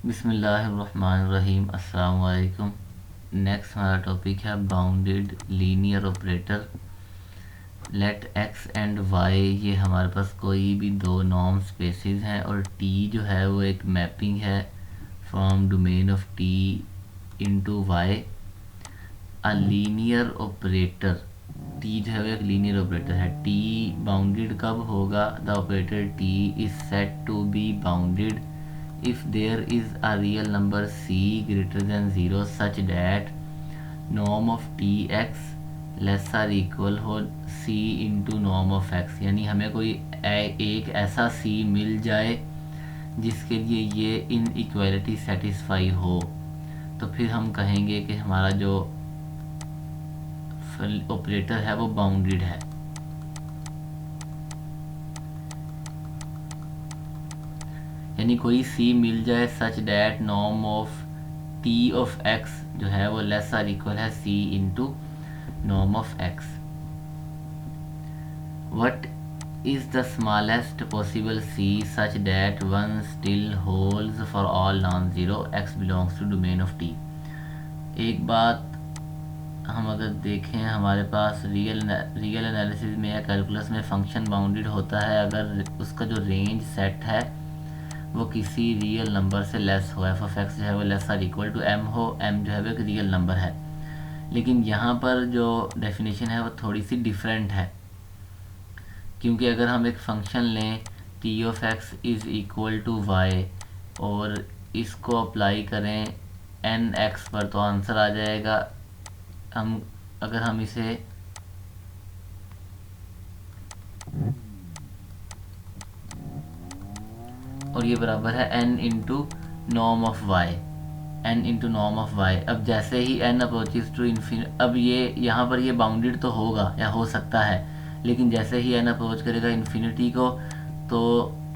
बिस्मिल्लाहिर्रहमानिर्रहीम। अस्सलाम वालेकुम। नेक्स्ट हमारा टॉपिक है bounded linear operator. Let x and y, ये हमारे पास कोई भी दो नॉर्म स्पेसेस हैं और टी जो है वो एक मैपिंग है from domain of T into y. A linear operator, T जो है वो एक लीनियर ऑपरेटर है। टी बाउंडेड कब होगा? The operator T is said to be bounded if there is a real number c greater than 0 such that norm of tx less or equal हो c into norm of x। यानी हमें कोई एक ऐसा c मिल जाए जिसके लिए ये इन इक्वालिटी सेटिस्फाई हो, तो फिर हम कहेंगे कि हमारा जो ऑपरेटर है वो बाउंडेड है। यानी कोई सी मिल जाए such that norm of T of x जो है वो लेस और इक्वल है C into norm of X. What is the smallest possible C such that one still holds for all non zero X belongs to domain of T. एक बात हम अगर देखें, हमारे पास रियल एनालिसिस में या कैलकुलस में फंक्शन बाउंडेड होता है अगर उसका जो रेंज सेट है वो किसी रियल नंबर से लेस हो। एफ ऑफ एक्स जो है वो less or equal to m हो, एम जो है वो एक रियल नंबर है। लेकिन यहाँ पर जो डेफिनेशन है वो थोड़ी सी डिफरेंट है, क्योंकि अगर हम एक फंक्शन लें T of x is equal to y और इसको अप्लाई करें एन एक्स पर तो आंसर आ जाएगा। अगर हम इसे और ये बराबर है n into norm of y, n into norm of y. अब जैसे ही n अप्रोचेज टू इन्फिनिटी, अब ये यहाँ पर ये बाउंडेड तो होगा या हो सकता है, लेकिन जैसे ही n अप्रोच करेगा इन्फिनिटी को तो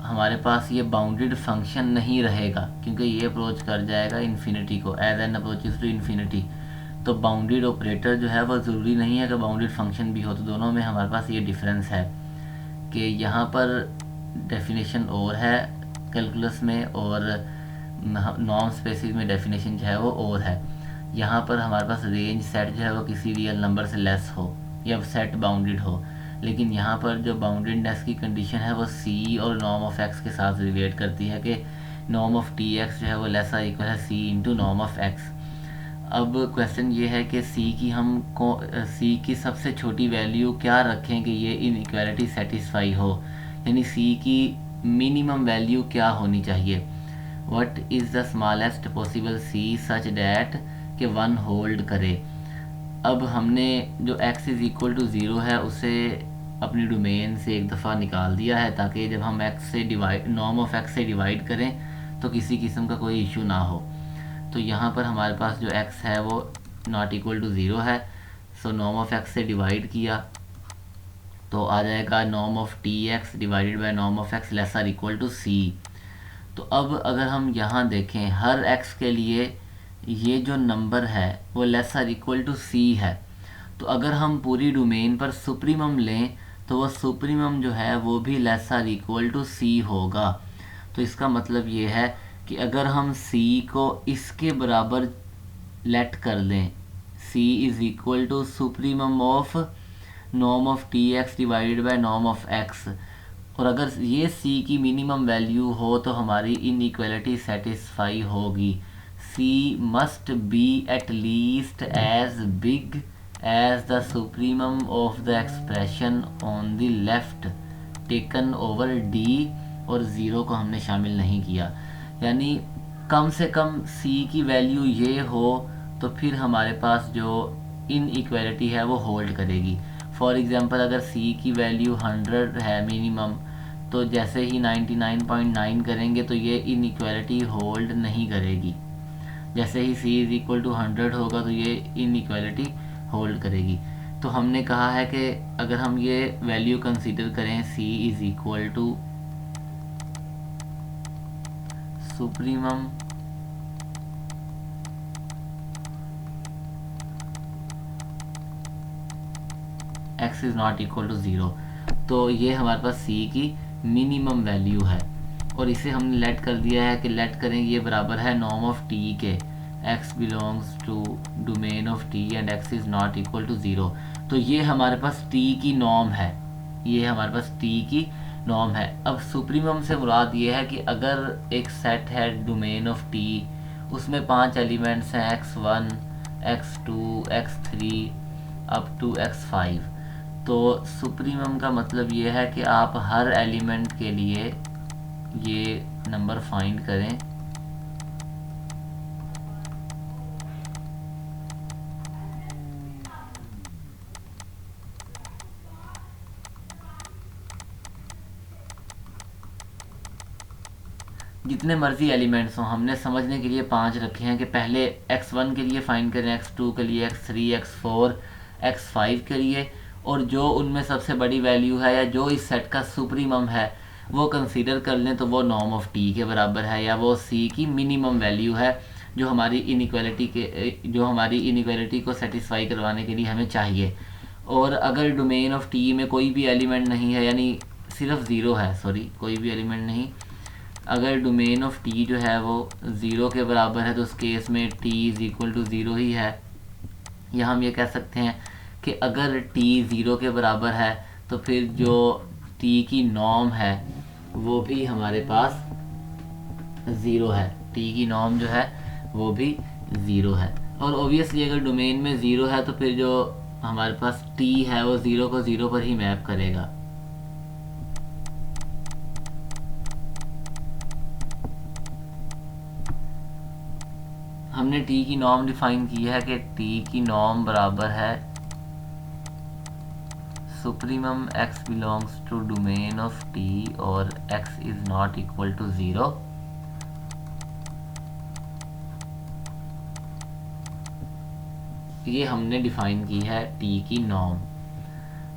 हमारे पास ये बाउंडेड फंक्शन नहीं रहेगा, क्योंकि ये अप्रोच कर जाएगा इन्फिनिटी को as n approaches to infinity. तो बाउंडेड ऑपरेटर जो है वो ज़रूरी नहीं है कि बाउंडेड फंक्शन भी हो। तो दोनों में हमारे पास ये डिफरेंस है कि यहाँ पर डेफिनेशन और है कैलकुलस में और नॉर्म स्पेसिस में डेफिनेशन जो है वो और है। यहाँ पर हमारे पास रेंज सेट जो है वो किसी रियल नंबर से लेस हो या सेट बाउंडेड हो, लेकिन यहाँ पर जो बाउंडेडनेस की कंडीशन है वो सी और नॉर्म ऑफ एक्स के साथ रिलेट करती है कि नॉर्म ऑफ टी एक्स जो है वो लेस और इक्वल है C into norm of x. अब क्वेश्चन ये है कि सी की सबसे छोटी वैल्यू क्या रखें कि ये इनइक्वालिटी सेटिस्फाई हो, यानी सी की मिनिमम वैल्यू क्या होनी चाहिए। What is the smallest possible C such that कि वन होल्ड करे। अब हमने जो x is equal to zero है उसे अपनी डोमेन से एक दफ़ा निकाल दिया है ताकि जब हम x से नॉर्म ऑफ x से डिवाइड करें तो किसी किस्म का कोई इशू ना हो। तो यहाँ पर हमारे पास जो x है वो नॉट इक्वल टू ज़ीरो है, सो नॉर्म ऑफ x से डिवाइड किया तो आ जाएगा norm of T x divided by norm of x less or equal to c. तो अब अगर हम यहाँ देखें हर x के लिए ये जो नंबर है वो लेस आर इक्वल टू सी है, तो अगर हम पूरी डोमेन पर सुप्रीमम लें तो वो सुप्रीमम जो है वो भी लेस आर इक्वल टू सी होगा। तो इसका मतलब ये है कि अगर हम c को इसके बराबर लेट कर दें, c is equal to supremum of norm of T x divided by norm of x, और अगर ये c की मिनिमम वैल्यू हो तो हमारी इनइक्वालिटी सेटिस्फाई होगी। c must be at least as big as the supremum of the expression on the left taken over d, और zero को हमने शामिल नहीं किया। यानी कम से कम c की वैल्यू ये हो तो फिर हमारे पास जो इनइक्वालिटी है वो होल्ड करेगी। फॉर एग्ज़ाम्पल अगर c की वैल्यू 100 है मिनिमम, तो जैसे ही 99.9 करेंगे तो ये इनइक्वालिटी होल्ड नहीं करेगी। जैसे ही c इज़ इक्वल टू 100 होगा तो ये इनइक्वालिटी होल्ड करेगी। तो हमने कहा है कि अगर हम ये वैल्यू कंसीडर करें c is equal to supremum x is not equal to zero, तो ये हमारे पास c की मिनिमम वैल्यू है। और इसे हमने लेट कर दिया है कि लेट करेंगे ये बराबर है नॉर्म ऑफ टी के, x belongs to domain of t and x is not equal to 0। तो ये हमारे पास t की नॉर्म है, ये हमारे पास t की नॉर्म है। अब सुप्रीमम से मुराद ये है कि अगर एक सेट है डोमेन ऑफ t, उसमें 5 एलिमेंट्स हैं x1 x2 x3 up to x5, तो सुप्रीमम का मतलब ये है कि आप हर एलिमेंट के लिए ये नंबर फाइंड करें। जितने मर्जी एलिमेंट्स हों, हमने समझने के लिए 5 रखे हैं कि पहले x1 के लिए फाइंड करें, x2 के लिए, x3 x4 x5 के लिए, और जो उनमें सबसे बड़ी वैल्यू है या जो इस सेट का सुप्रीमम है वो कंसीडर कर लें, तो वो नॉर्म ऑफ टी के बराबर है या वो सी की मिनिमम वैल्यू है जो हमारी इनइक्वालिटी को सेटिस्फाई करवाने के लिए हमें चाहिए। और अगर डोमेन ऑफ टी में कोई भी एलिमेंट नहीं है, यानी सिर्फ ज़ीरो है, कोई भी एलिमेंट नहीं, अगर डोमेन ऑफ टी जो है वो ज़ीरो के बराबर है तो उस केस में t is equal to zero ही है। या हम ये कह सकते हैं कि अगर टी ज़ीरो के बराबर है तो फिर जो टी की नॉर्म है वो भी हमारे पास ज़ीरो है, टी की नॉर्म जो है वो भी ज़ीरो है। और ओबियसली अगर डोमेन में ज़ीरो है तो फिर जो हमारे पास टी है वो ज़ीरो को ज़ीरो पर ही मैप करेगा। हमने टी की नॉर्म डिफाइन की है कि टी की नॉर्म बराबर है supremum x belongs to domain of t और x is not equal to 0। ये हमने डिफाइन की है t की नॉर्म।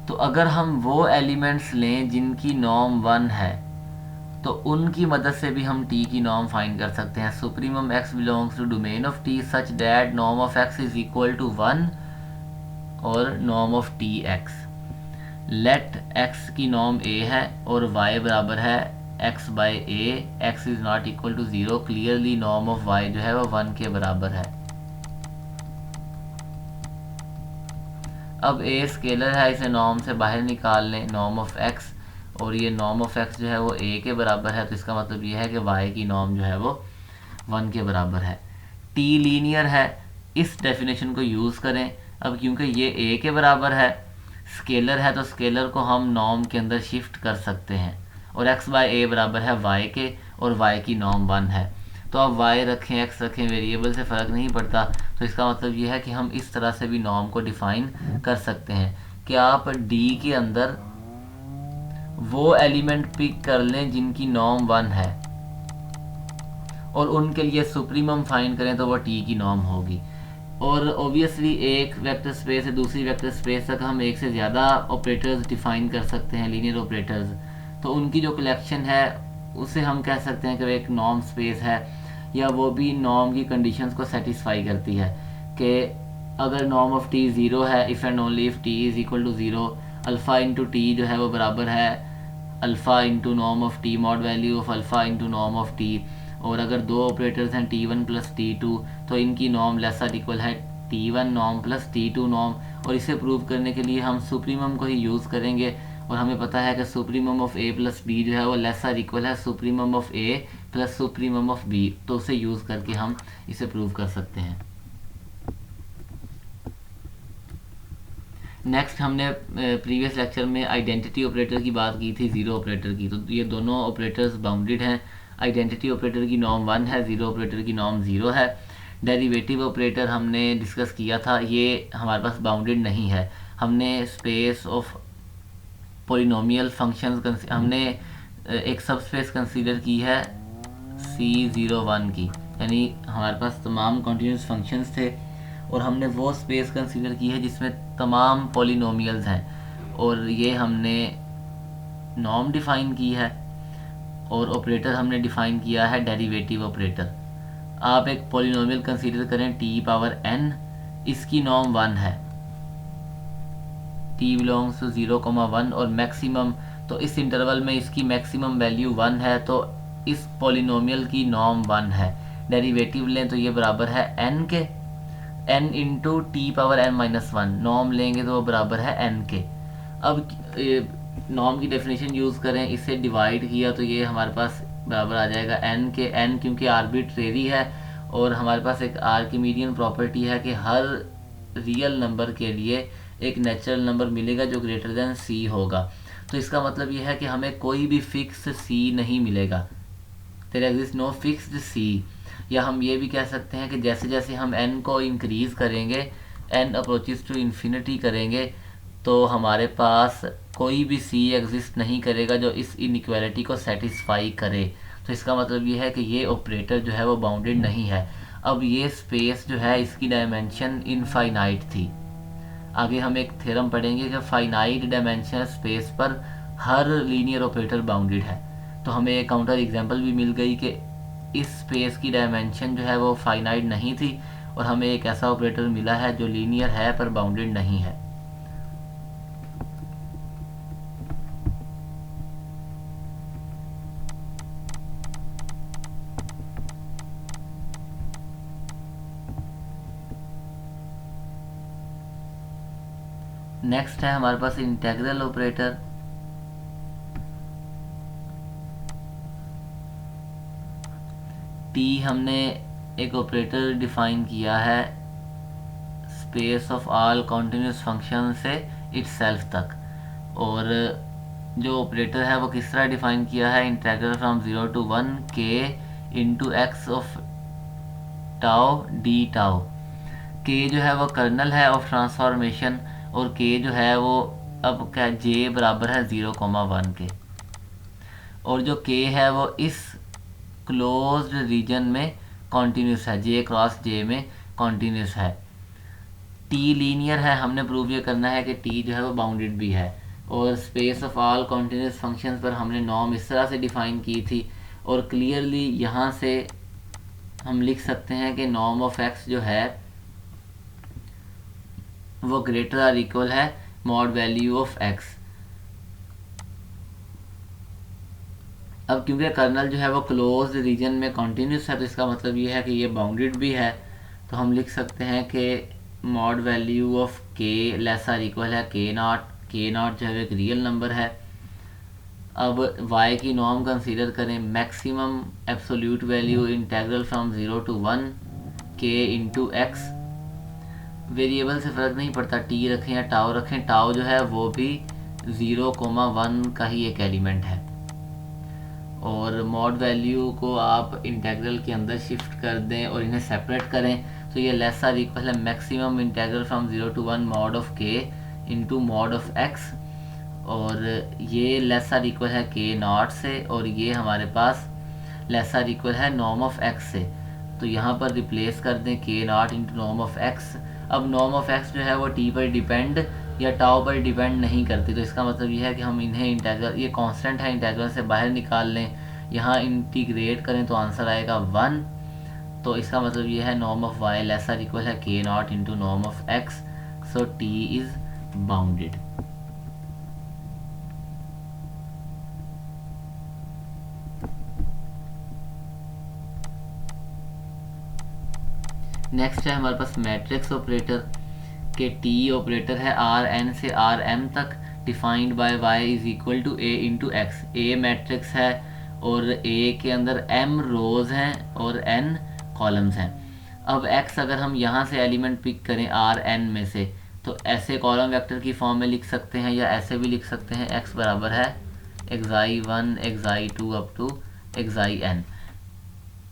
तो अगर हम वो एलिमेंट्स लें जिनकी नॉर्म 1 है तो उनकी मदद से भी हम t की नॉर्म फाइंड कर सकते हैं। Supremum x belongs to domain of t such that norm of x is equal to 1 और norm of t x। Let x की नॉर्म a है और y बराबर है x by a, x is not equal to 0। Clearly norm of y जो है वो 1 के बराबर है। अब a स्केलर है, इसे नॉर्म से बाहर निकाल लें, नॉर्म ऑफ x, और ये नॉर्म ऑफ x जो है वो a के बराबर है, तो इसका मतलब ये है कि y की नॉर्म जो है वो 1 के बराबर है। t लीनियर है, इस डेफिनेशन को यूज़ करें। अब क्योंकि ये a के बराबर है, स्केलर है, तो स्केलर को हम नॉर्म के अंदर शिफ्ट कर सकते हैं, और x बाई a बराबर है y के, और y की नॉर्म 1 है। तो अब y रखें x रखें, वेरिएबल से फ़र्क नहीं पड़ता। तो इसका मतलब ये है कि हम इस तरह से भी नॉर्म को डिफ़ाइन कर सकते हैं कि आप d के अंदर वो एलिमेंट पिक कर लें जिनकी नॉर्म 1 है और उनके लिए सुप्रीमम फाइंड करें, तो वो t की नॉर्म होगी। और ओबियसली एक वेक्टर स्पेस से दूसरी वेक्टर स्पेस तक हम एक से ज़्यादा ऑपरेटर्स डिफ़ाइन कर सकते हैं, लीनियर ऑपरेटर्स। तो उनकी जो कलेक्शन है उसे हम कह सकते हैं कि एक नॉर्म स्पेस है, या वो भी नॉर्म की कंडीशंस को सेटिस्फाई करती है कि अगर नॉर्म ऑफ टी 0 है, if and only if T is equal to 0, alpha into T जो है वो बराबर है alpha into norm of T mod value of alpha into norm of T. और अगर दो ऑपरेटर्स हैं t1 प्लस t2, तो इनकी नॉर्म लेसर इक्वल है t1 norm plus t2 norm. और इसे प्रूव करने के लिए हम सुप्रीमम को ही यूज़ करेंगे, और हमें पता है कि supremum of a plus b जो है वो लेसर इक्वल है supremum of a plus supremum of b। तो उसे यूज़ करके हम इसे प्रूव कर सकते हैं। नेक्स्ट हमने प्रीवियस लेक्चर में आइडेंटिटी ऑपरेटर की बात की थी, ज़ीरो ऑपरेटर की। तो ये दोनों ऑपरेटर्स बाउंडेड हैं। आइडेंटिटी ऑपरेटर की नॉर्म 1 है, ज़ीरो ऑपरेटर की नॉर्म 0 है। डेरिवेटिव ऑपरेटर हमने डिस्कस किया था, ये हमारे पास बाउंडेड नहीं है। हमने स्पेस ऑफ पॉलिनोमियल फंक्शंस हमने एक सब स्पेस कंसीडर की है C01 की, यानी हमारे पास तमाम कॉन्टीन्यूस फंक्शंस थे, और हमने वो स्पेस कंसीडर की है जिसमें तमाम पॉलिनोमियल्स हैं, और ये हमने नॉर्म डिफ़ाइन की है, और ऑपरेटर हमने डिफ़ाइन किया है डेरिवेटिव ऑपरेटर। आप एक पॉलिनोमियल कंसीडर करें t पावर n, इसकी नॉर्म 1 है, t बिलोंग्स टू 0, 1 और मैक्सिमम, तो इस इंटरवल में इसकी मैक्सिमम वैल्यू 1 है, तो इस पॉलिनोमियल की नॉर्म 1 है। डेरिवेटिव लें तो ये बराबर है n के, n into T power n minus 1। Norm लेंगे तो वो बराबर है n के। अब नॉर्म की डेफिनेशन यूज़ करें, इसे डिवाइड किया तो ये हमारे पास बराबर आ जाएगा n के। n क्योंकि आर्बिट्रेरी है और हमारे पास एक आर्किमीडियन प्रॉपर्टी है कि हर रियल नंबर के लिए एक नेचुरल नंबर मिलेगा जो ग्रेटर देन c होगा। तो इसका मतलब ये है कि हमें कोई भी फिक्स c नहीं मिलेगा, there exist no fixed c। या हम ये भी कह सकते हैं कि जैसे जैसे हम n को इंक्रीज़ करेंगे, n अप्रोचेस टू इन्फिनिटी करेंगे, तो हमारे पास कोई भी c एग्जिस्ट नहीं करेगा जो इस इनइक्वालिटी को सेटिस्फाई करे। तो इसका मतलब ये है कि ये ऑपरेटर जो है वो बाउंडेड नहीं है। अब ये स्पेस जो है इसकी डायमेंशन इनफाइनाइट थी। आगे हम एक थ्योरम पढ़ेंगे कि फाइनाइट डायमेंशनल स्पेस पर हर लीनियर ऑपरेटर बाउंडेड है। तो हमें एक काउंटर एग्जांपल भी मिल गई कि इस स्पेस की डायमेंशन जो है वो फाइनाइट नहीं थी और हमें एक ऐसा ऑपरेटर मिला है जो लीनियर है पर बाउंडेड नहीं है। नेक्स्ट है हमारे पास इंटेग्रल ऑपरेटर। टी हमने एक ऑपरेटर डिफाइन किया है space of all continuous function से इटसेल्फ तक, और जो ऑपरेटर है वो किस तरह डिफाइन किया है, इंटेग्रल फ्रॉम 0 to 1 के into x of tau D tau. के जो है वो कर्नल है ऑफ ट्रांसफॉर्मेशन और के जो है वो अब क्या जे बराबर है 0,1 के, और जो के है वो इस क्लोज्ड रीजन में कॉन्टीन्यूस है, जे क्रॉस जे में कॉन्टीन्यूस है। टी लीनियर है, हमने प्रूव ये करना है कि टी जो है वो बाउंडेड भी है। और space of all continuous functions पर हमने नॉर्म इस तरह से डिफाइन की थी, और क्लियरली यहाँ से हम लिख सकते हैं कि नॉर्म ऑफ एक्स जो है वो ग्रेटर और इक्वल है मॉड वैल्यू ऑफ एक्स। अब क्योंकि कर्नल जो है वो क्लोज रीजन में कॉन्टीन्यूस है तो इसका मतलब ये है कि ये बाउंडेड भी है। तो हम लिख सकते हैं कि मॉड वैल्यू ऑफ के लेस और इक्वल है के नॉट। के नॉट जो है एक रियल नंबर है। अब y की नॉर्म कंसीडर करें, maximum absolute value integral from 0 to 1 के इंटू एक्स। वेरिएबल से फ़र्क नहीं पड़ता, टी रखें या टाउ रखें, टाउ जो है वो भी 0,1 का ही एक एलिमेंट है। और मॉड वैल्यू को आप इंटेग्रल के अंदर शिफ्ट कर दें और इन्हें सेपरेट करें तो ये लेस आर इक्वल है maximum integral from 0 to 1 mod of के इंटू मॉड ऑफ एक्स, और ये लेस आर इक्वल है के नॉट से, और ये हमारे पास लेस आर इक्वल है नॉर्म ऑफ एक्स से। तो यहाँ पर रिप्लेस कर दें के naught into norm of x. अब नॉर्म ऑफ एक्स जो है वो टी पर डिपेंड या टाउ पर डिपेंड नहीं करती, तो इसका मतलब ये है कि हम इन्हें इंटेग्रल, ये कांस्टेंट है, इंटेग्रल से बाहर निकाल लें, यहाँ इंटीग्रेट करें तो आंसर आएगा 1। तो इसका मतलब ये है norm of Y less or equal है K naught into norm of X, so T is bounded. Next है हमारे पास मैट्रिक्स ऑपरेटर के टी ऑपरेटर है आर एन से आर एम तक, defined by Y is equal to A into X. A matrix है और ए के अंदर m रोज़ हैं और n कॉलम्स हैं। अब x अगर हम यहाँ से एलिमेंट पिक करें आर n में से तो ऐसे कॉलम वेक्टर की फॉर्म में लिख सकते हैं या ऐसे भी लिख सकते हैं, x बराबर है xi1 xi2 up to xin,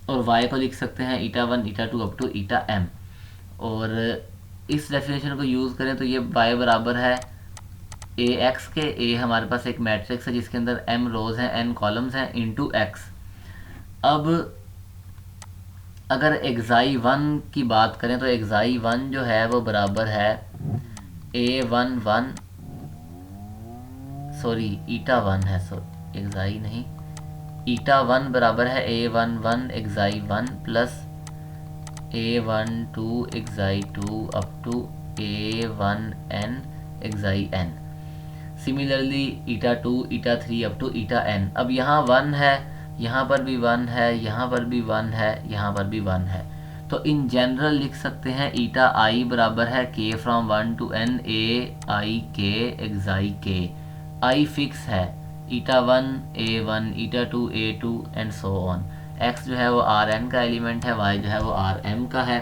और y को लिख सकते हैं eta1 eta2 up to eta m। और इस डेफिनेशन को यूज़ करें तो ये y बराबर है ए एक्स के, ए हमारे पास एक मैट्रिक्स है जिसके अंदर m रोज़ हैं n कॉलम्स हैं इंटू एक्स। अब अगर xi1 की बात करें तो xi1 जो है वो बराबर है a11 सॉरी eta1 है, सॉरी xi नहीं, eta1 बराबर है a11 xi1 plus a12 xi2 up to a1n xin। Similarly eta2 eta3 up to eta n। अब यहाँ 1 है यहाँ पर भी 1 है, यहाँ पर भी 1 है, यहाँ पर भी 1 है। तो इन जनरल लिख सकते हैं ईटा आई बराबर है k from 1 to n a i k xi k। I fix है, ईटा 1 a1, eta 2 a2 and so on. x जो है वो Rn का एलिमेंट है, y जो है वो Rm का है।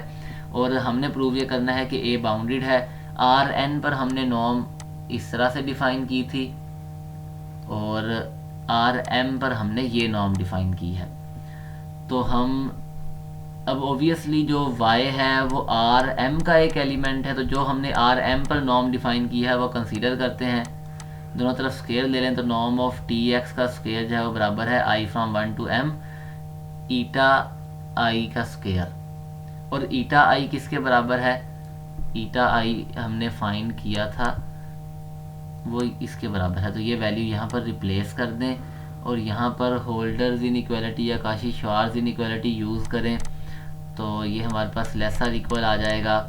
और हमने प्रूव ये करना है कि a बाउंडेड है। Rn पर हमने नॉर्म इस तरह से डिफ़ाइन की थी और Rm पर हमने ये नॉर्म डिफ़ाइन की है। तो हम अब ऑब्वियसली जो y है वो Rm का एक एलिमेंट है, तो जो हमने Rm पर नॉर्म डिफ़ाइन की है वो कंसीडर करते हैं। दोनों तरफ स्केयर ले लें तो नॉर्म ऑफ tx का स्केयर जो है वो बराबर है i from 1 to m eta i का स्केयर। और ईटा i किसके बराबर है? ईटा i हमने फाइंड किया था वो इसके बराबर है। तो ये वैल्यू यहाँ पर रिप्लेस कर दें और यहाँ पर होल्डर्स इनइक्वालिटी या काशी-श्वार्ट्ज इनइक्वालिटी यूज़ करें तो ये हमारे पास लेसर इक्वल आ जाएगा।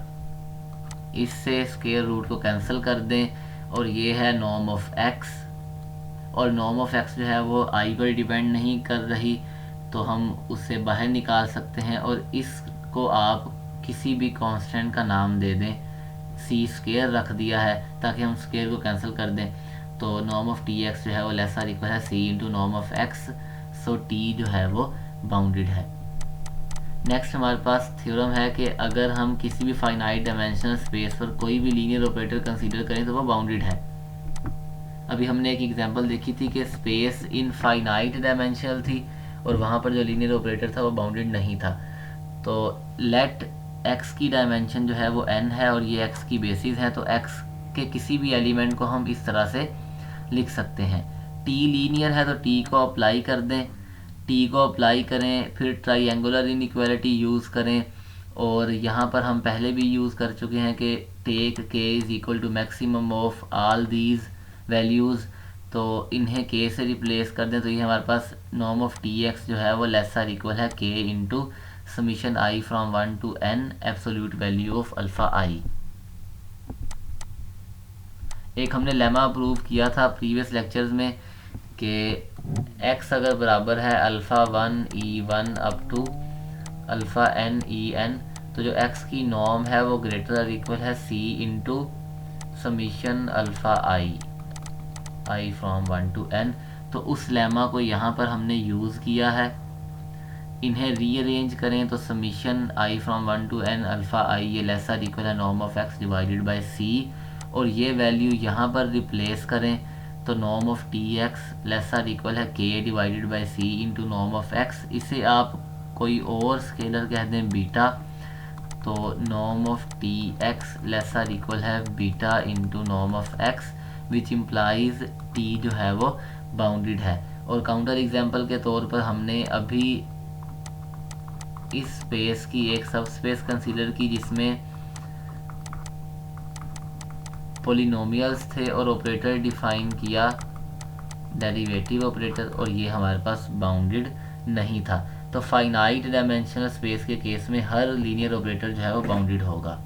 इससे स्क्वायर रूट को कैंसिल कर दें और ये है नॉर्म ऑफ x, और नॉर्म ऑफ x जो है वो i पर डिपेंड नहीं कर रही, तो हम उससे बाहर निकाल सकते हैं और इसको आप किसी भी कांस्टेंट का नाम दे दें। c स्क्वायर रख दिया है ताकि हम स्क्वायर को कैंसिल कर दें। तो नॉर्म ऑफ tx जो है वो लेसर इक्वल है c into norm of x, so t जो है वो बाउंडेड है। नेक्स्ट हमारे पास थ्योरम है कि अगर हम किसी भी फाइनाइट डायमेंशनल स्पेस पर कोई भी लीनियर ऑपरेटर कंसीडर करें तो वो बाउंडेड है। अभी हमने एक एग्जांपल देखी थी कि स्पेस इनफाइनाइट डायमेंशनल थी और वहाँ पर जो लीनियर ऑपरेटर था वो बाउंडेड नहीं था। तो लेट x की डायमेंशन जो है वो n है और ये x की बेसिस है, तो x के किसी भी एलिमेंट को हम इस तरह से लिख सकते हैं। t लीनियर है तो t को अप्लाई कर दें, t को अप्लाई करें, फिर ट्राइंगुलर इनइक्वालिटी यूज़ करें। और यहाँ पर हम पहले भी यूज़ कर चुके हैं कि take k is equal to maximum of all these values, तो इन्हें k से रिप्लेस कर दें तो ये हमारे पास नॉर्म ऑफ tx जो है वो लेसर इक्वल है k into summation i from 1 to n absolute value of alpha i। एक हमने लेमा प्रूव किया था प्रीवियस लेक्चर्स में कि x अगर बराबर है alpha 1 e1 up to alpha n en, तो जो x की नॉर्म है वो ग्रेटर और इक्वल है c into summation alpha i from 1 to n। तो उस लेमा को यहाँ पर हमने यूज़ किया है। इन्हें रीअरेंज करें तो summation i from 1 to n alpha i ये लेसर इक्वल है norm of x divided by c, और ये वैल्यू यहाँ पर रिप्लेस करें तो norm of tx lesser equal है k divided by c into norm of x। इसे आप कोई और स्केलर कह दें बीटा, तो norm of tx lesser equal है beta into norm of x, which implies t जो है वो बाउंडेड है। और काउंटर एग्जांपल के तौर पर हमने अभी इस स्पेस की एक सब स्पेस कंसीडर की जिसमें पॉलिनोमियल्स थे और ऑपरेटर डिफाइन किया डेरिवेटिव ऑपरेटर, और ये हमारे पास बाउंडेड नहीं था। तो फाइनाइट डायमेंशनल स्पेस के केस में हर लीनियर ऑपरेटर जो है वो बाउंडेड होगा।